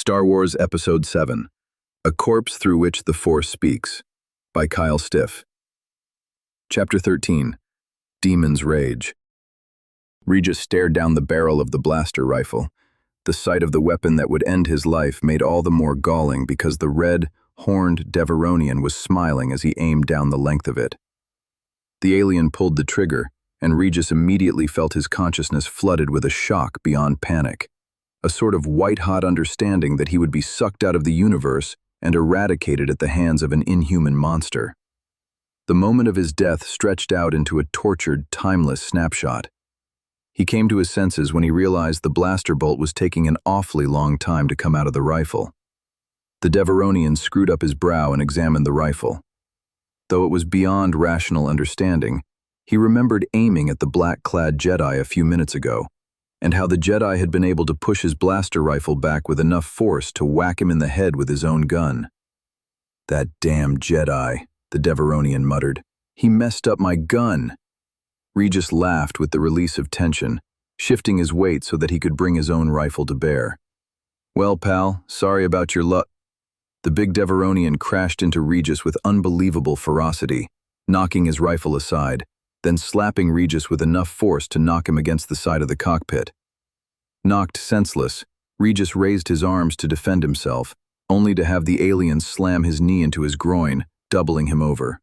Star Wars Episode 7, A Corpse Through Which the Force Speaks, by Kyle Stiff. Chapter 13, Demon's Rage. Regis stared down the barrel of the blaster rifle. The sight of the weapon that would end his life made all the more galling because the red, horned Deveronian was smiling as he aimed down the length of it. The alien pulled the trigger, and Regis immediately felt his consciousness flooded with a shock beyond panic. A sort of white-hot understanding that he would be sucked out of the universe and eradicated at the hands of an inhuman monster. The moment of his death stretched out into a tortured, timeless snapshot. He came to his senses when he realized the blaster bolt was taking an awfully long time to come out of the rifle. The Deveronian screwed up his brow and examined the rifle. Though it was beyond rational understanding, he remembered aiming at the black-clad Jedi a few minutes ago, and how the Jedi had been able to push his blaster rifle back with enough force to whack him in the head with his own gun. "That damn Jedi," the Deveronian muttered. "He messed up my gun." Regis laughed with the release of tension, shifting his weight so that he could bring his own rifle to bear. "Well, pal, sorry about your luck." The big Deveronian crashed into Regis with unbelievable ferocity, knocking his rifle aside, then slapping Regis with enough force to knock him against the side of the cockpit. Knocked senseless, Regis raised his arms to defend himself, only to have the alien slam his knee into his groin, doubling him over.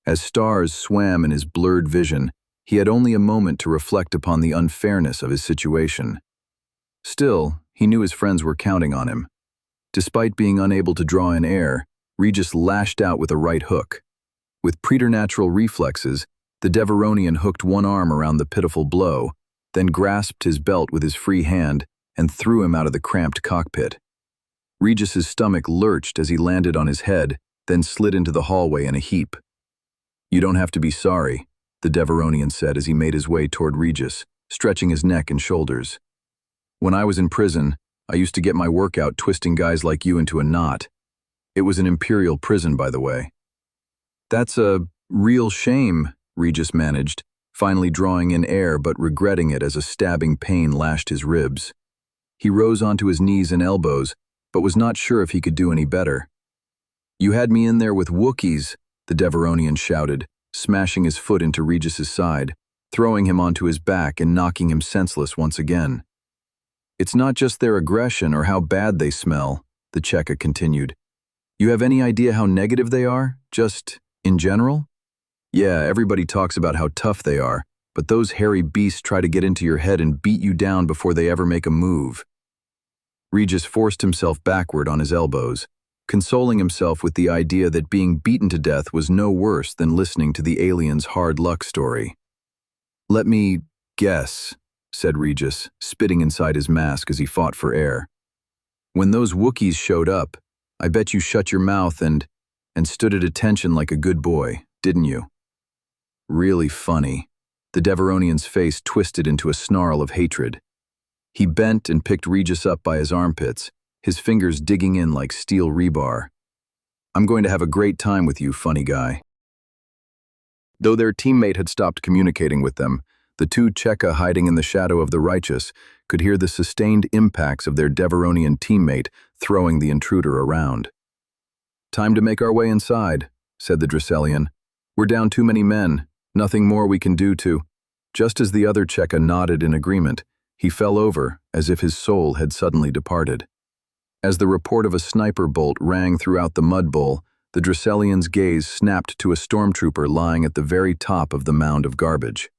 As stars swam in his blurred vision, he had only a moment to reflect upon the unfairness of his situation. Still, he knew his friends were counting on him. Despite being unable to draw in air, Regis lashed out with a right hook. With preternatural reflexes, the Deveronian hooked one arm around the pitiful blow, then grasped his belt with his free hand and threw him out of the cramped cockpit. Regis's stomach lurched as he landed on his head, then slid into the hallway in a heap. "You don't have to be sorry," the Deveronian said as he made his way toward Regis, stretching his neck and shoulders. "When I was in prison, I used to get my workout twisting guys like you into a knot. It was an imperial prison, by the way." "That's a real shame," Regis managed, finally drawing in air but regretting it as a stabbing pain lashed his ribs. He rose onto his knees and elbows, but was not sure if he could do any better. "You had me in there with Wookiees," the Deveronian shouted, smashing his foot into Regis's side, throwing him onto his back and knocking him senseless once again. "It's not just their aggression or how bad they smell," the Cheka continued. "You have any idea how negative they are, just in general? Yeah, everybody talks about how tough they are, but those hairy beasts try to get into your head and beat you down before they ever make a move." Regis forced himself backward on his elbows, consoling himself with the idea that being beaten to death was no worse than listening to the alien's hard luck story. "Let me guess," said Regis, spitting inside his mask as he fought for air. "When those Wookiees showed up, I bet you shut your mouth and stood at attention like a good boy, didn't you?" "Really funny." The Deveronian's face twisted into a snarl of hatred. He bent and picked Regis up by his armpits, his fingers digging in like steel rebar. "I'm going to have a great time with you, funny guy." Though their teammate had stopped communicating with them, the two Cheka hiding in the shadow of the righteous could hear the sustained impacts of their Deveronian teammate throwing the intruder around. "Time to make our way inside," said the Dracelian. "We're down too many men. Nothing more we can do to—" Just as the other Cheka nodded in agreement, he fell over as if his soul had suddenly departed. As the report of a sniper bolt rang throughout the mud bowl, the Dracelian's gaze snapped to a stormtrooper lying at the very top of the mound of garbage.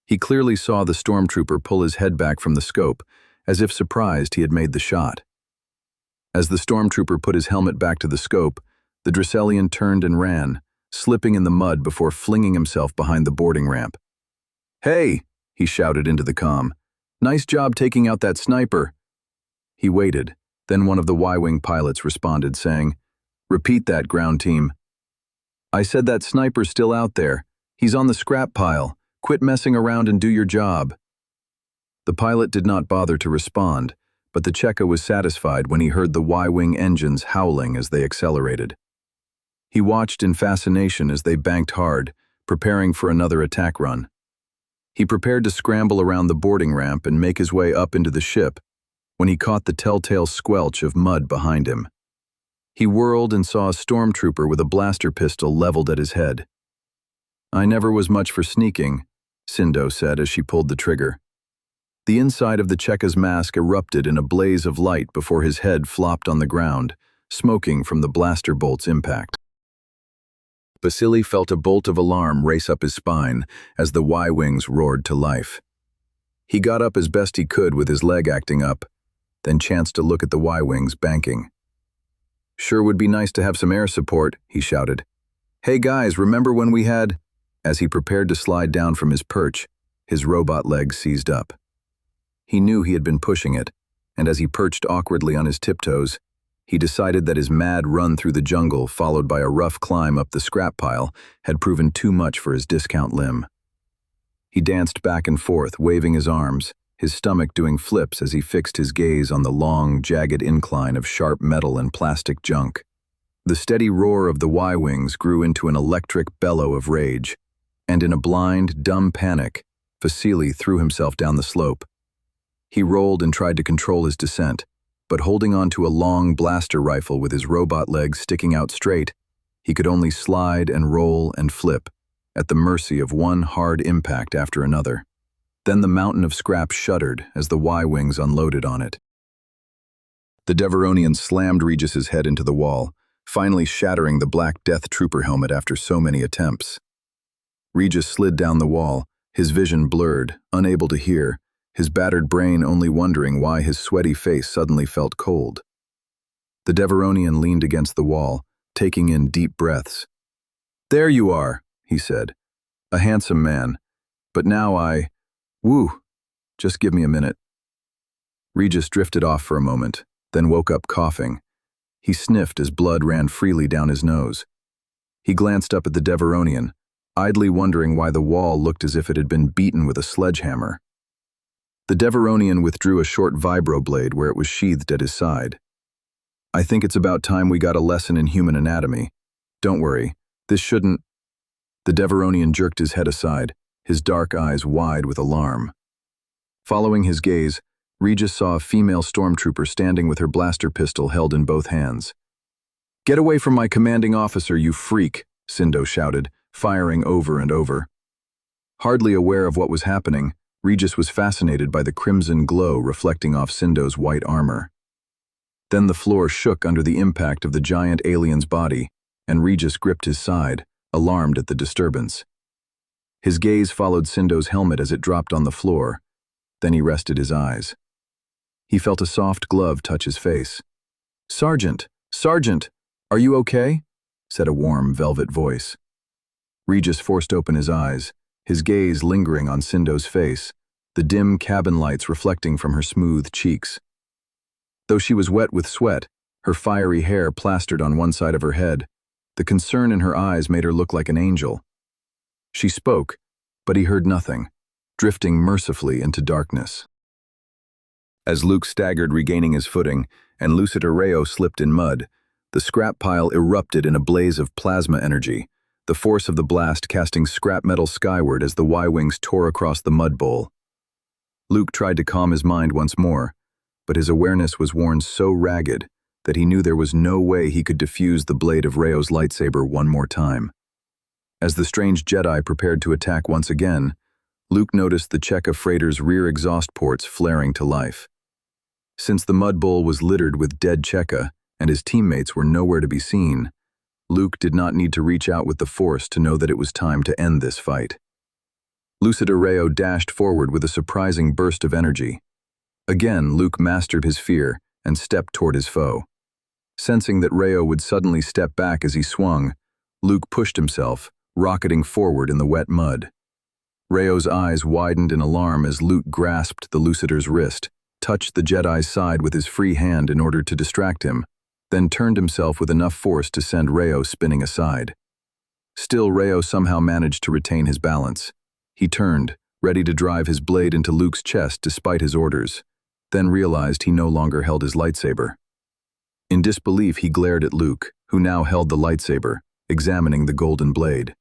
He clearly saw the stormtrooper pull his head back from the scope, as if surprised he had made the shot. As the stormtrooper put his helmet back to the scope, the Dracelian turned and ran, slipping in the mud before flinging himself behind the boarding ramp. "Hey!" he shouted into the comm. "Nice job taking out that sniper." He waited, then one of the Y-Wing pilots responded, saying, "Repeat that, ground team." "I said that sniper's still out there. He's on the scrap pile. Quit messing around and do your job." The pilot did not bother to respond, but the Cheka was satisfied when he heard the Y-Wing engines howling as they accelerated. He watched in fascination as they banked hard, preparing for another attack run. He prepared to scramble around the boarding ramp and make his way up into the ship, when he caught the telltale squelch of mud behind him. He whirled and saw a stormtrooper with a blaster pistol leveled at his head. "I never was much for sneaking," Sindo said as she pulled the trigger. The inside of the Cheka's mask erupted in a blaze of light before his head flopped on the ground, smoking from the blaster bolt's impact. Vasily felt a bolt of alarm race up his spine as the Y-wings roared to life. He got up as best he could with his leg acting up, then chanced to look at the Y-wings banking. "Sure would be nice to have some air support," he shouted. "Hey guys, remember when we had—" As he prepared to slide down from his perch, his robot leg seized up. He knew he had been pushing it, and as he perched awkwardly on his tiptoes, he decided that his mad run through the jungle, followed by a rough climb up the scrap pile, had proven too much for his discount limb. He danced back and forth, waving his arms, his stomach doing flips as he fixed his gaze on the long, jagged incline of sharp metal and plastic junk. The steady roar of the Y-wings grew into an electric bellow of rage, and in a blind, dumb panic, Vasily threw himself down the slope. He rolled and tried to control his descent, but holding onto a long blaster rifle with his robot legs sticking out straight, he could only slide and roll and flip, at the mercy of one hard impact after another. Then the mountain of scrap shuddered as the Y-wings unloaded on it. The Deveronian slammed Regis's head into the wall, finally shattering the black Death Trooper helmet after so many attempts. Regis slid down the wall, his vision blurred, unable to hear, his battered brain only wondering why his sweaty face suddenly felt cold. The Deveronian leaned against the wall, taking in deep breaths. "There you are," he said. "A handsome man. But now woo, just give me a minute." Regis drifted off for a moment, then woke up coughing. He sniffed as blood ran freely down his nose. He glanced up at the Deveronian, idly wondering why the wall looked as if it had been beaten with a sledgehammer. The Deveronian withdrew a short vibroblade where it was sheathed at his side. "I think it's about time we got a lesson in human anatomy. Don't worry, this shouldn't—" The Deveronian jerked his head aside, his dark eyes wide with alarm. Following his gaze, Regis saw a female stormtrooper standing with her blaster pistol held in both hands. "Get away from my commanding officer, you freak," Sindo shouted, firing over and over. Hardly aware of what was happening, Regis was fascinated by the crimson glow reflecting off Sindo's white armor. Then the floor shook under the impact of the giant alien's body, and Regis gripped his side, alarmed at the disturbance. His gaze followed Sindo's helmet as it dropped on the floor, then he rested his eyes. He felt a soft glove touch his face. "Sergeant! Sergeant! Are you okay?" said a warm, velvet voice. Regis forced open his eyes, his gaze lingering on Sindo's face, the dim cabin lights reflecting from her smooth cheeks. Though she was wet with sweat, her fiery hair plastered on one side of her head, the concern in her eyes made her look like an angel. She spoke, but he heard nothing, drifting mercifully into darkness. As Luke staggered regaining his footing, and Lucid Arreo slipped in mud, the scrap pile erupted in a blaze of plasma energy, the force of the blast casting scrap metal skyward as the Y-wings tore across the mud bowl. Luke tried to calm his mind once more, but his awareness was worn so ragged that he knew there was no way he could defuse the blade of Reo's lightsaber one more time. As the strange Jedi prepared to attack once again, Luke noticed the Cheka freighter's rear exhaust ports flaring to life. Since the mud bowl was littered with dead Cheka and his teammates were nowhere to be seen, Luke did not need to reach out with the Force to know that it was time to end this fight. Lucid Arreo dashed forward with a surprising burst of energy. Again, Luke mastered his fear and stepped toward his foe. Sensing that Reo would suddenly step back as he swung, Luke pushed himself, rocketing forward in the wet mud. Reo's eyes widened in alarm as Luke grasped the Lucider's wrist, touched the Jedi's side with his free hand in order to distract him, then turned himself with enough force to send Reo spinning aside. Still, Reo somehow managed to retain his balance. He turned, ready to drive his blade into Luke's chest despite his orders, then realized he no longer held his lightsaber. In disbelief, he glared at Luke, who now held the lightsaber, examining the golden blade.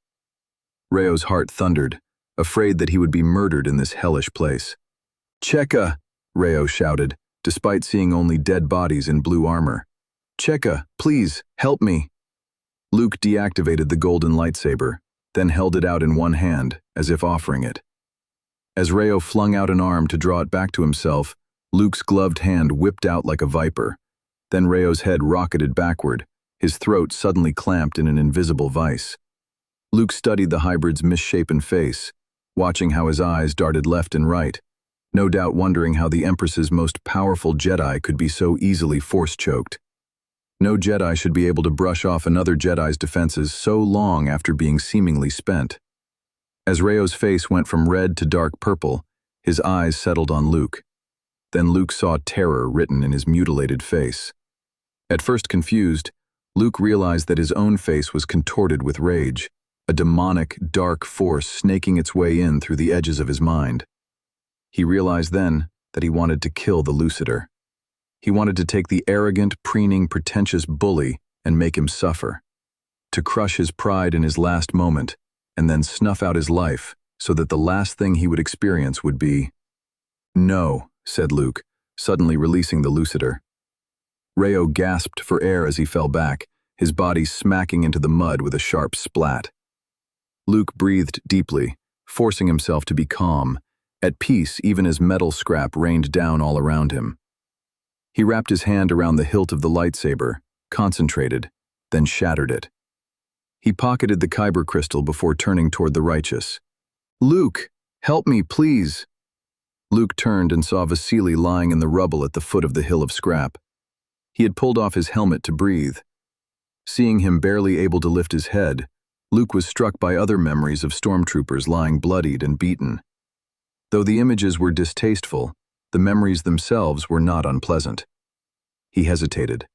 Reo's heart thundered, afraid that he would be murdered in this hellish place. "Cheka!" Reo shouted, despite seeing only dead bodies in blue armor. "Cheka, please, help me." Luke deactivated the golden lightsaber, then held it out in one hand, as if offering it. As Reo flung out an arm to draw it back to himself, Luke's gloved hand whipped out like a viper. Then Reo's head rocketed backward, his throat suddenly clamped in an invisible vice. Luke studied the hybrid's misshapen face, watching how his eyes darted left and right, no doubt wondering how the Empress's most powerful Jedi could be so easily force-choked. No Jedi should be able to brush off another Jedi's defenses so long after being seemingly spent. As Reo's face went from red to dark purple, his eyes settled on Luke. Then Luke saw terror written in his mutilated face. At first confused, Luke realized that his own face was contorted with rage, a demonic, dark force snaking its way in through the edges of his mind. He realized then that he wanted to kill the Lucidator. He wanted to take the arrogant, preening, pretentious bully and make him suffer. To crush his pride in his last moment, and then snuff out his life so that the last thing he would experience would be... "No," said Luke, suddenly releasing the Lucidator. Reo gasped for air as he fell back, his body smacking into the mud with a sharp splat. Luke breathed deeply, forcing himself to be calm, at peace even as metal scrap rained down all around him. He wrapped his hand around the hilt of the lightsaber, concentrated, then shattered it. He pocketed the kyber crystal before turning toward the righteous. "Luke, help me, please." Luke turned and saw Vasily lying in the rubble at the foot of the hill of scrap. He had pulled off his helmet to breathe. Seeing him barely able to lift his head, Luke was struck by other memories of stormtroopers lying bloodied and beaten. Though the images were distasteful, the memories themselves were not unpleasant. He hesitated.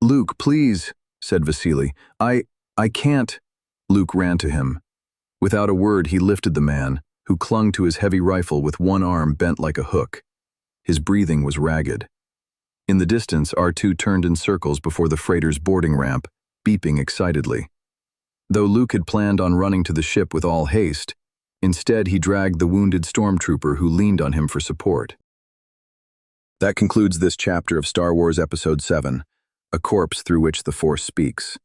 "Luke, please," said Vasily. I can't." Luke ran to him. Without a word, he lifted the man, who clung to his heavy rifle with one arm bent like a hook. His breathing was ragged. In the distance, R2 turned in circles before the freighter's boarding ramp, beeping excitedly. Though Luke had planned on running to the ship with all haste, instead he dragged the wounded stormtrooper who leaned on him for support. That concludes this chapter of Star Wars Episode 7, A Corpse Through Which the Force Speaks.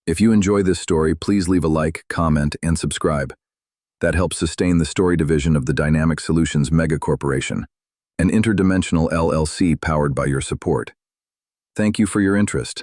If you enjoy this story, please leave a like, comment, and subscribe. That helps sustain the story division of the Dynamic Solutions Megacorporation, an interdimensional LLC powered by your support. Thank you for your interest.